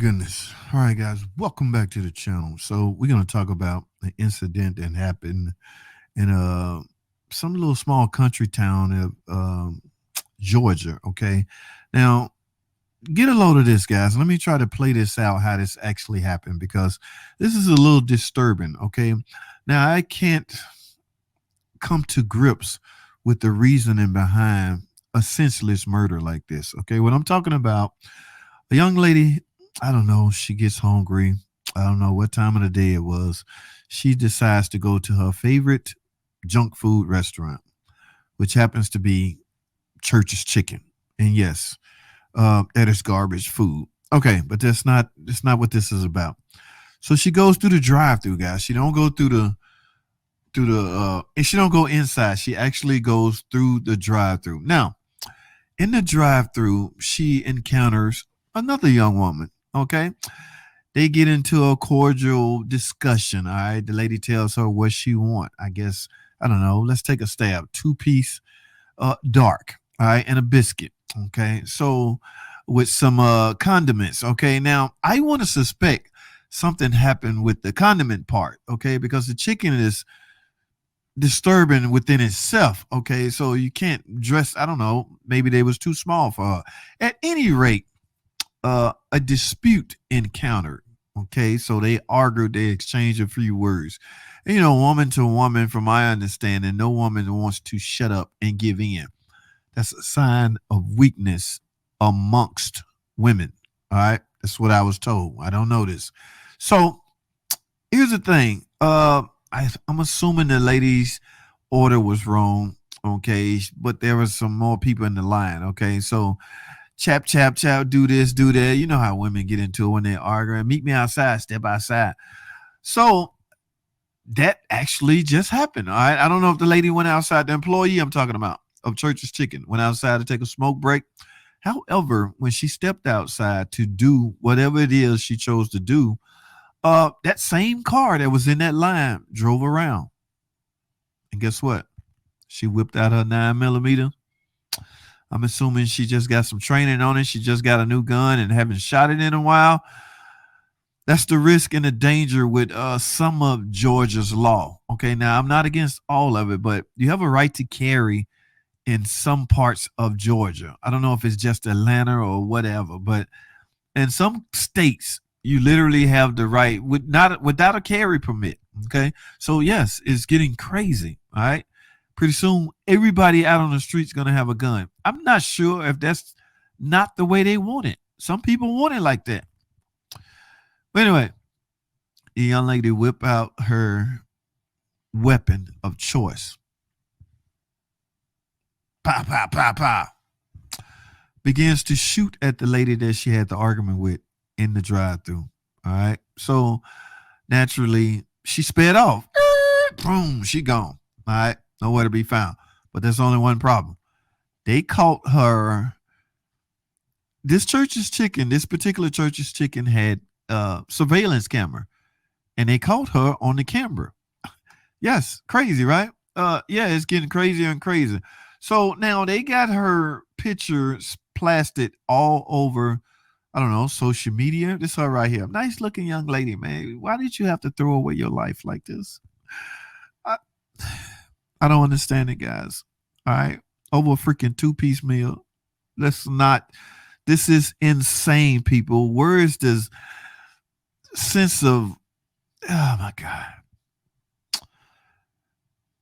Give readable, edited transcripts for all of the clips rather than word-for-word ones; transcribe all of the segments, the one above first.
goodness. All right, guys, welcome back to the channel. So we're going to talk about an incident that happened in some little small country town of Georgia. Okay. Now, get a load of this, guys. Let me try to play this out how this actually happened because this is a little disturbing. Okay. Now, I can't come to grips with the reasoning behind a senseless murder like this. Okay. What I'm talking about, a young lady, I don't know, she gets hungry. I don't know what time of the day it was. She decides to go to her favorite junk food restaurant, which happens to be Church's Chicken. And yes, that is garbage food. Okay, but that's not what this is about. So she goes through the drive-through, guys. She don't go through the and she don't go inside. She actually goes through the drive-through. Now, in the drive-through, she encounters another young woman. Okay, they get into a cordial discussion. All right, the lady tells her what she want. I guess I don't know. Let's take a stab. Two-piece dark. All right, and a biscuit. Okay, so with some condiments. Okay, now I want to suspect something happened with the condiment part. Okay, because the chicken is disturbing within itself. Okay, so you can't dress. I don't know. Maybe they was too small for her. At any rate, a dispute encountered. Okay, so they argued, they exchanged a few words. And, woman to woman, from my understanding, no woman wants to shut up and give in. That's a sign of weakness amongst women. All right, that's what I was told. I don't know this. So here's the thing. I'm assuming the lady's order was wrong. Okay, but there was some more people in the line. Okay, so chap, chap, chap, do this, do that. You know how women get into it when they're arguing. Meet me outside, step outside. So that actually just happened. All right. I don't know if the lady went outside, the employee I'm talking about of Church's Chicken went outside to take a smoke break. However, when she stepped outside to do whatever it is she chose to do, that same car that was in that line drove around. And guess what? She whipped out her 9mm. I'm assuming she just got some training on it. She just got a new gun and haven't shot it in a while. That's the risk and the danger with some of Georgia's law. Okay, now I'm not against all of it, but you have a right to carry in some parts of Georgia. I don't know if it's just Atlanta or whatever, but in some states, you literally have the right without a carry permit. Okay, so yes, it's getting crazy. All right, pretty soon everybody out on the street's gonna have a gun. I'm not sure if that's not the way they want it. Some people want it like that. But anyway, the young lady whip out her weapon of choice. Pa pa pa pa. Begins to shoot at the lady that she had the argument with in the drive-through. All right. So naturally, she sped off. Boom, she gone. All right. Nowhere to be found. But there's only one problem. They caught her. This particular Church's Chicken had surveillance camera. And they caught her on the camera. Yes, crazy, right? Yeah, it's getting crazier and crazier. So now they got her picture plastered all over, I don't know, social media. This her right here. Nice looking young lady, man. Why did you have to throw away your life like this? I, I don't understand it, guys. All right. Over a freaking two-piece meal. Let's not. This is insane, people. Where is this sense of, oh my God.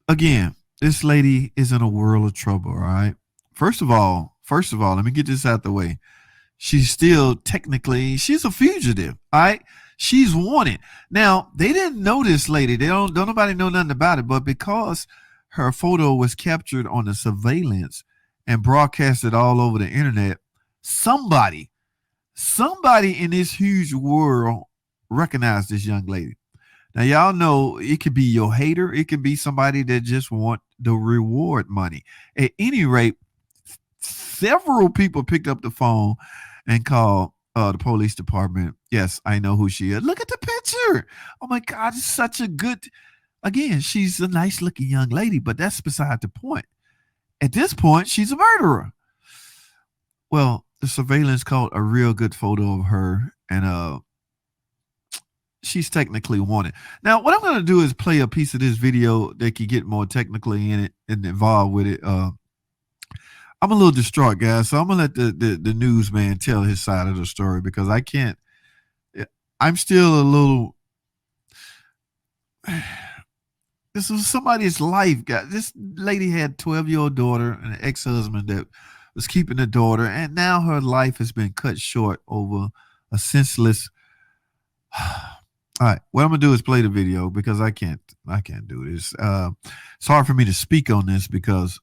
Again, this lady is in a world of trouble, all right? First of all, let me get this out the way. She's still technically, she's a fugitive, all right? She's wanted. Now, they didn't know this lady. Don't nobody know nothing about it, but because her photo was captured on the surveillance and broadcasted all over the internet, somebody in this huge world recognized this young lady. Now, y'all know it could be your hater. It could be somebody that just want the reward money. At any rate, several people picked up the phone and called the police department. Yes, I know who she is. Look at the picture. Oh, my God. It's such a good. Again, she's a nice looking young lady, but that's beside the point. At this point, she's a murderer. Well, the surveillance caught a real good photo of her, and she's technically wanted. Now, what I'm going to do is play a piece of this video that can get more technically in it and involved with it. I'm a little distraught, guys, so I'm gonna let the newsman tell his side of the story because I can't. I'm still a little. This was somebody's life, guys. This lady had 12-year-old daughter and an ex-husband that was keeping the daughter, and now her life has been cut short over a senseless. All right, what I'm gonna do is play the video because I can't do this. It's hard for me to speak on this because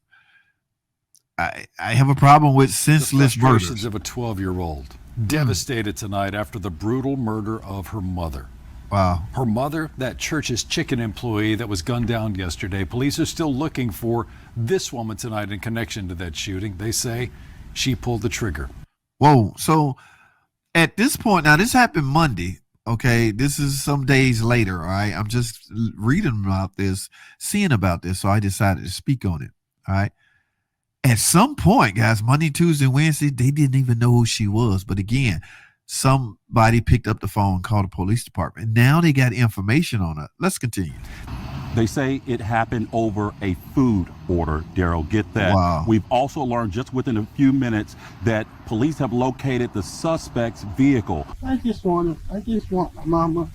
I have a problem with senseless murders. Of a 12-year-old devastated tonight after the brutal murder of her mother. Wow. Her mother, that church's chicken employee that was gunned down yesterday. Police are still looking for this woman tonight in connection to that shooting. They say she pulled the trigger. Whoa. So at this point, now this happened Monday. Okay, this is some days later. All right, I'm just reading about this, seeing about this, so I decided to speak on it. All right. At some point, guys, Monday, Tuesday, Wednesday, they didn't even know who she was. But again, somebody picked up the phone, called the police department. Now they got information on her. Let's continue. They say it happened over a food order, Daryl. Get that. Wow. We've also learned just within a few minutes that police have located the suspect's vehicle. I just want my mama.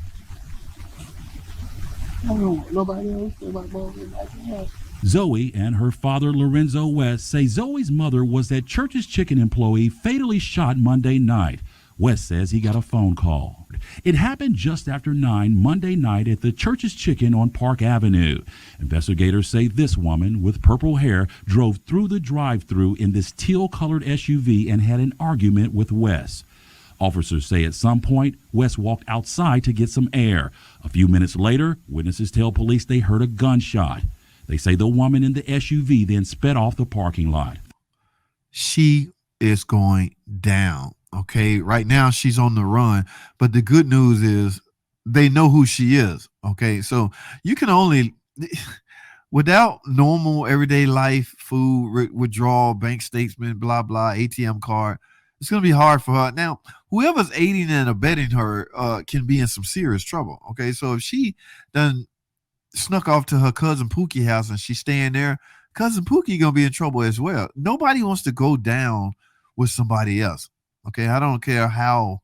I don't want nobody else. Nobody else. Zoe and her father, Lorenzo West, say Zoe's mother was that church's chicken employee fatally shot Monday night. West says he got a phone call. It happened just after 9 Monday night at the church's chicken on Park Avenue. Investigators say this woman with purple hair drove through the drive-thru in this teal-colored SUV and had an argument with West. Officers say at some point, West walked outside to get some air. A few minutes later, witnesses tell police they heard a gunshot. They say the woman in the SUV then sped off the parking lot. She is going down. Okay, right now she's on the run, but the good news is they know who she is. Okay, so you can only, without normal everyday life, food, withdrawal, bank statement, blah, blah, ATM card, it's going to be hard for her. Now, whoever's aiding and abetting her can be in some serious trouble. Okay, so if she done snuck off to her cousin Pookie house and she's staying there, cousin Pookie gonna be in trouble as well. Nobody wants to go down with somebody else. Okay, I don't care how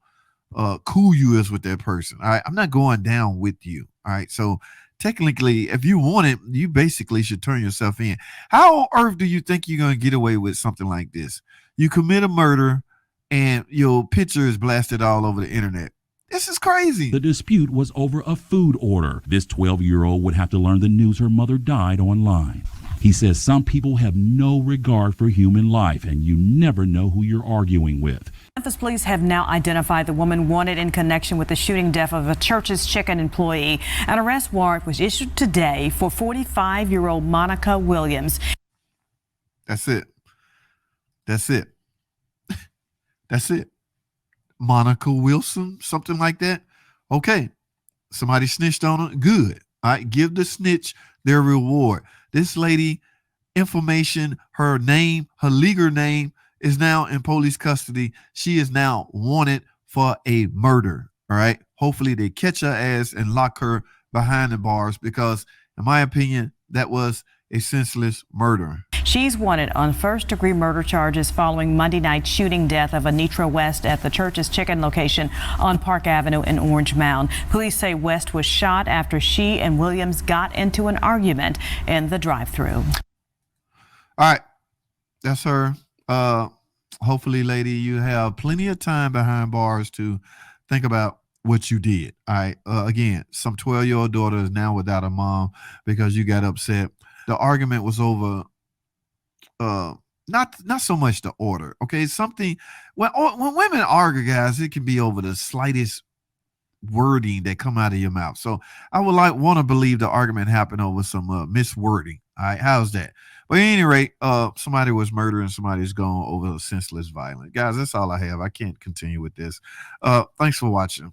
cool you is with that person. All right, I'm not going down with you. All right, so technically, if you want it, you basically should turn yourself in. How on earth do you think you're gonna get away with something like this? You commit a murder and your picture is blasted all over the internet. This is crazy. The dispute was over a food order. This 12-year-old would have to learn the news her mother died online. He says some people have no regard for human life, and you never know who you're arguing with. Memphis police have now identified the woman wanted in connection with the shooting death of a church's chicken employee. An arrest warrant was issued today for 45-year-old Monica Williams. That's it. That's it. That's it. Monica Wilson, something like that. Okay, somebody snitched on her. Good. All right, give the snitch their reward. This lady, information, her name, her legal name is now in police custody. She is now wanted for a murder. All right. Hopefully they catch her ass and lock her behind the bars because, in my opinion, that was a senseless murder. She's wanted on first-degree murder charges following Monday night's shooting death of Anitra West at the church's chicken location on Park Avenue in Orange Mound. Police say West was shot after she and Williams got into an argument in the drive-thru. All right, that's her. Hopefully, lady, you have plenty of time behind bars to think about what you did. All right. Again, some 12-year-old daughter is now without a mom because you got upset. The argument was over not so much the order. Okay, something when women argue, guys, it can be over the slightest wording that come out of your mouth. So I would want to believe the argument happened over some miswording. All right, how's that? But at any rate, somebody was murdered and somebody's gone over senseless violence. Guys, that's all I have. I can't continue with this. Thanks for watching.